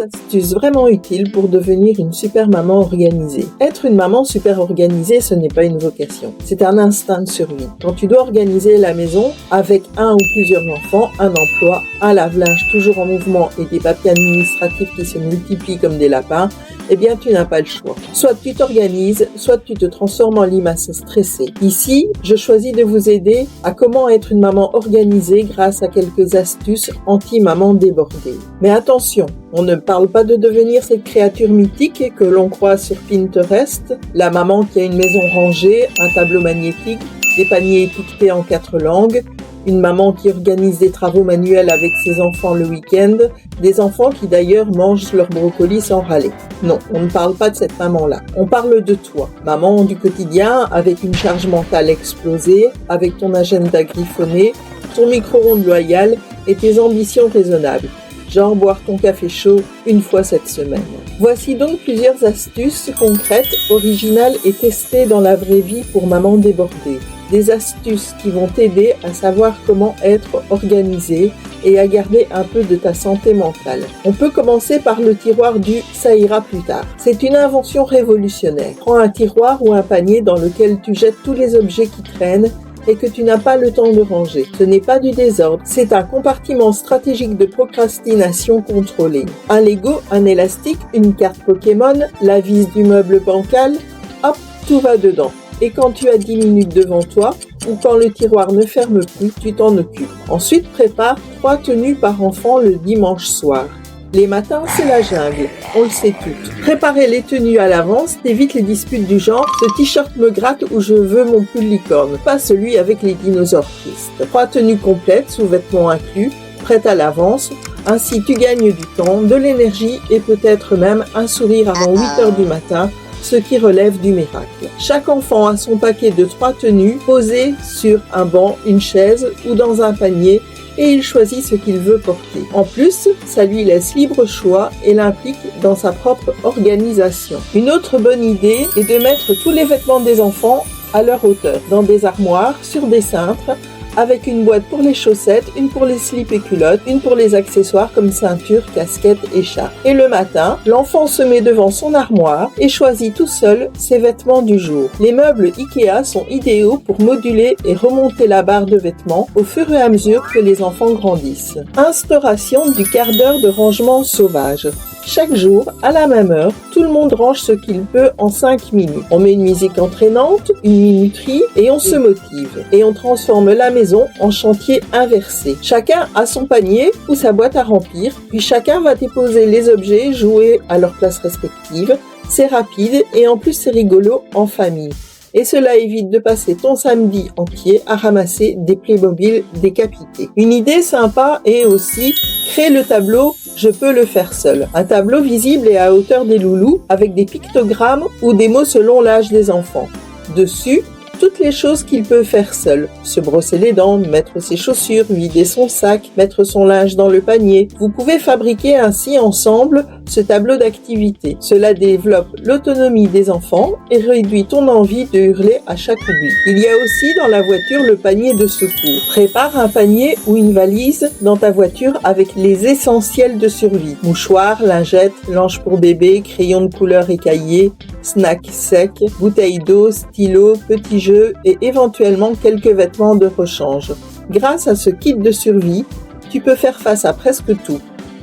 astuces vraiment utiles pour devenir une super maman organisée. Être une maman super organisée, ce n'est pas une vocation, c'est un instinct de survie. Quand tu dois organiser la maison avec un ou plusieurs enfants, un emploi, un lave-linge toujours en mouvement et des papiers administratifs qui se multiplient comme des lapins, eh bien tu n'as pas le choix. Soit tu t'organises, soit tu te transformes en limace stressée. Ici, je choisis de vous aider à comment être une maman organisée grâce à quelques astuces anti-maman débordée. Mais attention, on ne parle pas de devenir cette créature mythique que l'on croit sur Pinterest, la maman qui a une maison rangée, un tableau magnétique, des paniers étiquetés en 4 langues, une maman qui organise des travaux manuels avec ses enfants le week-end, des enfants qui d'ailleurs mangent leur brocoli sans râler. Non, on ne parle pas de cette maman-là. On parle de toi, maman du quotidien, avec une charge mentale explosée, avec ton agenda griffonné, ton micro-ondes loyal et tes ambitions raisonnables. Genre boire ton café chaud une fois cette semaine. Voici donc plusieurs astuces concrètes, originales et testées dans la vraie vie pour maman débordée. Des astuces qui vont t'aider à savoir comment être organisée et à garder un peu de ta santé mentale. On peut commencer par le tiroir du « ça ira plus tard ». C'est une invention révolutionnaire. Prends un tiroir ou un panier dans lequel tu jettes tous les objets qui traînent et que tu n'as pas le temps de ranger. Ce n'est pas du désordre, c'est un compartiment stratégique de procrastination contrôlée. Un Lego, un élastique, une carte Pokémon, la vis du meuble bancal, hop, tout va dedans. Et quand tu as 10 minutes devant toi, ou quand le tiroir ne ferme plus, tu t'en occupes. Ensuite, prépare 3 tenues par enfant le dimanche soir. Les matins, c'est la jungle, on le sait toutes. Préparer les tenues à l'avance t'évite les disputes du genre « ce t-shirt me gratte ou je veux mon pull licorne », pas celui avec les dinosaures tristes. 3 tenues complètes, sous-vêtements inclus, prêtes à l'avance. Ainsi, tu gagnes du temps, de l'énergie et peut-être même un sourire avant 8h du matin, ce qui relève du miracle. Chaque enfant a son paquet de 3 tenues posées sur un banc, une chaise ou dans un panier et il choisit ce qu'il veut porter. En plus, ça lui laisse libre choix et l'implique dans sa propre organisation. Une autre bonne idée est de mettre tous les vêtements des enfants à leur hauteur, dans des armoires, sur des cintres, avec une boîte pour les chaussettes, une pour les slips et culottes, une pour les accessoires comme ceinture, casquette, écharpe. Et le matin, l'enfant se met devant son armoire et choisit tout seul ses vêtements du jour. Les meubles Ikea sont idéaux pour moduler et remonter la barre de vêtements au fur et à mesure que les enfants grandissent. Instauration du quart d'heure de rangement sauvage. Chaque jour, à la même heure, tout le monde range ce qu'il peut en 5 minutes. On met une musique entraînante, une minuterie et on se motive. Et on transforme la maison en chantier inversé. Chacun a son panier ou sa boîte à remplir, puis chacun va déposer les objets joués à leur place respective. C'est rapide et en plus c'est rigolo en famille. Et cela évite de passer ton samedi entier à ramasser des Playmobil décapités. Une idée sympa est aussi créer le tableau « Je peux le faire seul ». Un tableau visible et à hauteur des loulous avec des pictogrammes ou des mots selon l'âge des enfants. Dessus, toutes les choses qu'il peut faire seul. Se brosser les dents, mettre ses chaussures, vider son sac, mettre son linge dans le panier. Vous pouvez fabriquer ainsi ensemble ce tableau d'activités. Cela développe l'autonomie des enfants et réduit ton envie de hurler à chaque oubli. Il y a aussi dans la voiture le panier de secours. Prépare un panier ou une valise dans ta voiture avec les essentiels de survie. Mouchoirs, lingettes, linge pour bébé, crayons de couleur et cahiers, snacks secs, bouteilles d'eau, stylos, petits jeux et éventuellement quelques vêtements de rechange. Grâce à ce kit de survie, tu peux faire face à presque tout.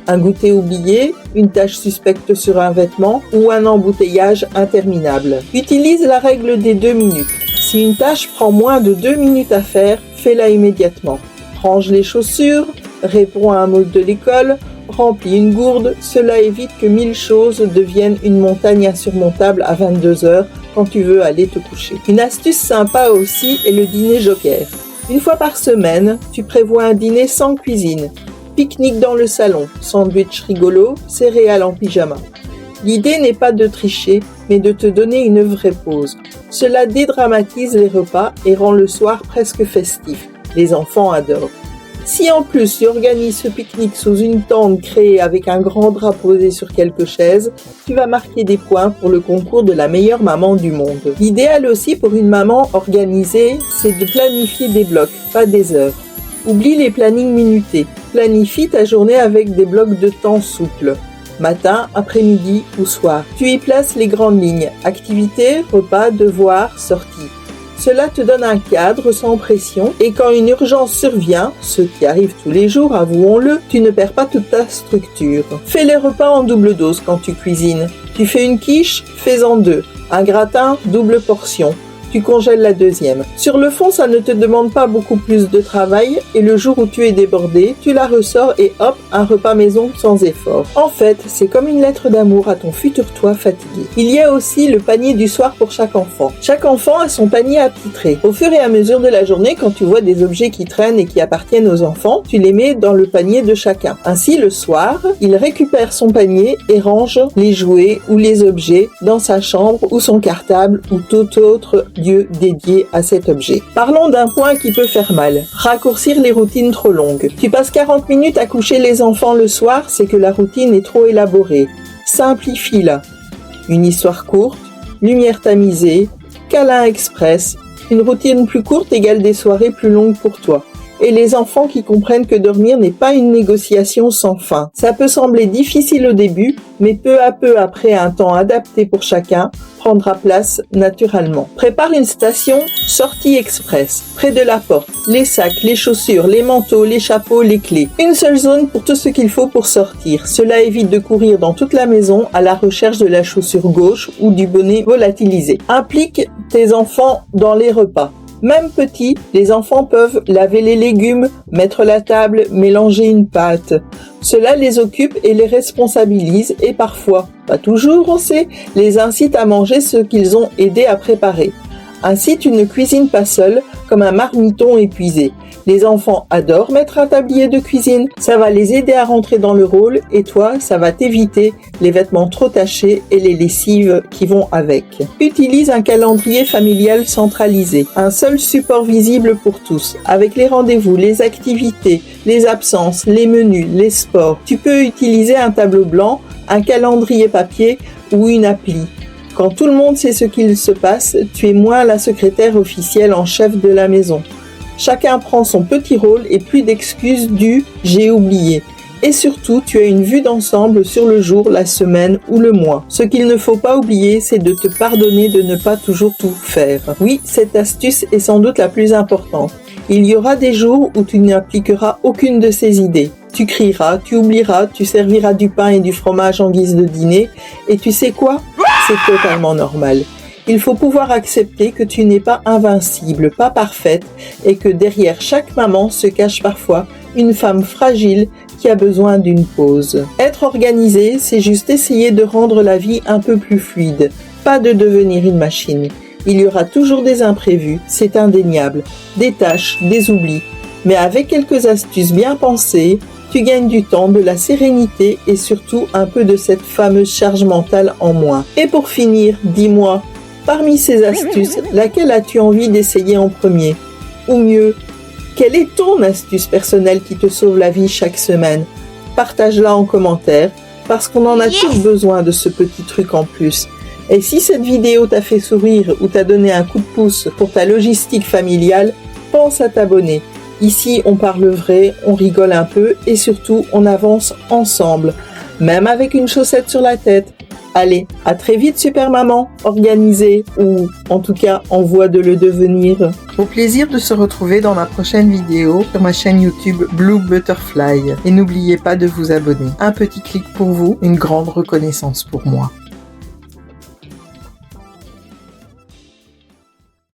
Un goûter oublié, une tache suspecte sur un vêtement ou un embouteillage interminable. Utilise la règle des 2 minutes. Si une tâche prend moins de 2 minutes à faire, fais-la immédiatement. Range les chaussures, réponds à un mot de l'école, remplis une gourde, cela évite que 1000 choses deviennent une montagne insurmontable à 22h quand tu veux aller te coucher. Une astuce sympa aussi est le dîner joker. Une fois par semaine, tu prévois un dîner sans cuisine. Pique-nique dans le salon, sandwich rigolo, céréales en pyjama. L'idée n'est pas de tricher, mais de te donner une vraie pause. Cela dédramatise les repas et rend le soir presque festif. Les enfants adorent. Si en plus tu organises ce pique-nique sous une tente créée avec un grand drap posé sur quelques chaises, tu vas marquer des points pour le concours de la meilleure maman du monde. L'idéal aussi pour une maman organisée, c'est de planifier des blocs, pas des heures. Oublie les plannings minutés. Planifie ta journée avec des blocs de temps souples. matin, après-midi ou soir. Tu y places les grandes lignes, activités, repas, devoirs, sorties. Cela te donne un cadre sans pression et quand une urgence survient, ce qui arrive tous les jours, avouons-le, tu ne perds pas toute ta structure. Fais les repas en double dose quand tu cuisines. Tu fais une quiche, fais-en 2. Un gratin, double portion. Tu congèles la deuxième. Sur le fond, ça ne te demande pas beaucoup plus de travail et le jour où tu es débordé, tu la ressors et hop, un repas maison sans effort. En fait, c'est comme une lettre d'amour à ton futur toi fatigué. Il y a aussi le panier du soir pour chaque enfant. Chaque enfant a son panier attitré. Au fur et à mesure de la journée, quand tu vois des objets qui traînent et qui appartiennent aux enfants, tu les mets dans le panier de chacun. Ainsi, le soir, il récupère son panier et range les jouets ou les objets dans sa chambre ou son cartable ou tout autre lieu dédié à cet objet. Parlons d'un point qui peut faire mal. Raccourcir les routines trop longues. Tu passes 40 minutes à coucher les enfants le soir, c'est que la routine est trop élaborée. Simplifie-la. Une histoire courte, lumière tamisée, câlin express. Une routine plus courte égale des soirées plus longues pour toi. Et les enfants qui comprennent que dormir n'est pas une négociation sans fin. Ça peut sembler difficile au début, mais peu à peu après un temps adapté pour chacun, prendra place naturellement. Prépare une station sortie express, près de la porte. Les sacs, les chaussures, les manteaux, les chapeaux, les clés. Une seule zone pour tout ce qu'il faut pour sortir. Cela évite de courir dans toute la maison à la recherche de la chaussure gauche ou du bonnet volatilisé. Implique tes enfants dans les repas. Même petits, les enfants peuvent laver les légumes, mettre la table, mélanger une pâte. Cela les occupe et les responsabilise et parfois, pas toujours on sait, les incite à manger ce qu'ils ont aidé à préparer. Ainsi, tu ne cuisines pas seul comme un marmiton épuisé. Les enfants adorent mettre un tablier de cuisine, ça va les aider à rentrer dans le rôle et toi, ça va t'éviter les vêtements trop tachés et les lessives qui vont avec. Utilise un calendrier familial centralisé, un seul support visible pour tous, avec les rendez-vous, les activités, les absences, les menus, les sports. Tu peux utiliser un tableau blanc, un calendrier papier ou une appli. Quand tout le monde sait ce qu'il se passe, tu es moins la secrétaire officielle en chef de la maison. Chacun prend son petit rôle et plus d'excuses du « j'ai oublié ». Et surtout, tu as une vue d'ensemble sur le jour, la semaine ou le mois. Ce qu'il ne faut pas oublier, c'est de te pardonner de ne pas toujours tout faire. Oui, cette astuce est sans doute la plus importante. Il y aura des jours où tu n'appliqueras aucune de ces idées. Tu crieras, tu oublieras, tu serviras du pain et du fromage en guise de dîner. Et tu sais quoi ? C'est totalement normal. Il faut pouvoir accepter que tu n'es pas invincible, pas parfaite, et que derrière chaque maman se cache parfois une femme fragile qui a besoin d'une pause. Être organisé, c'est juste essayer de rendre la vie un peu plus fluide, pas de devenir une machine. Il y aura toujours des imprévus, c'est indéniable, des tâches, des oublis. Mais avec quelques astuces bien pensées, tu gagnes du temps, de la sérénité et surtout un peu de cette fameuse charge mentale en moins. Et pour finir, dis-moi, parmi ces astuces, laquelle as-tu envie d'essayer en premier ? Ou mieux, quelle est ton astuce personnelle qui te sauve la vie chaque semaine ? Partage-la en commentaire, parce qu'on en a tous besoin de ce petit truc en plus. Et si cette vidéo t'a fait sourire ou t'a donné un coup de pouce pour ta logistique familiale, pense à t'abonner. Ici, on parle vrai, on rigole un peu et surtout, on avance ensemble, même avec une chaussette sur la tête. Allez, à très vite Super Maman, organisée ou en tout cas en voie de le devenir. Au plaisir de se retrouver dans ma prochaine vidéo sur ma chaîne YouTube Blue Butterfly. Et n'oubliez pas de vous abonner. Un petit clic pour vous, une grande reconnaissance pour moi.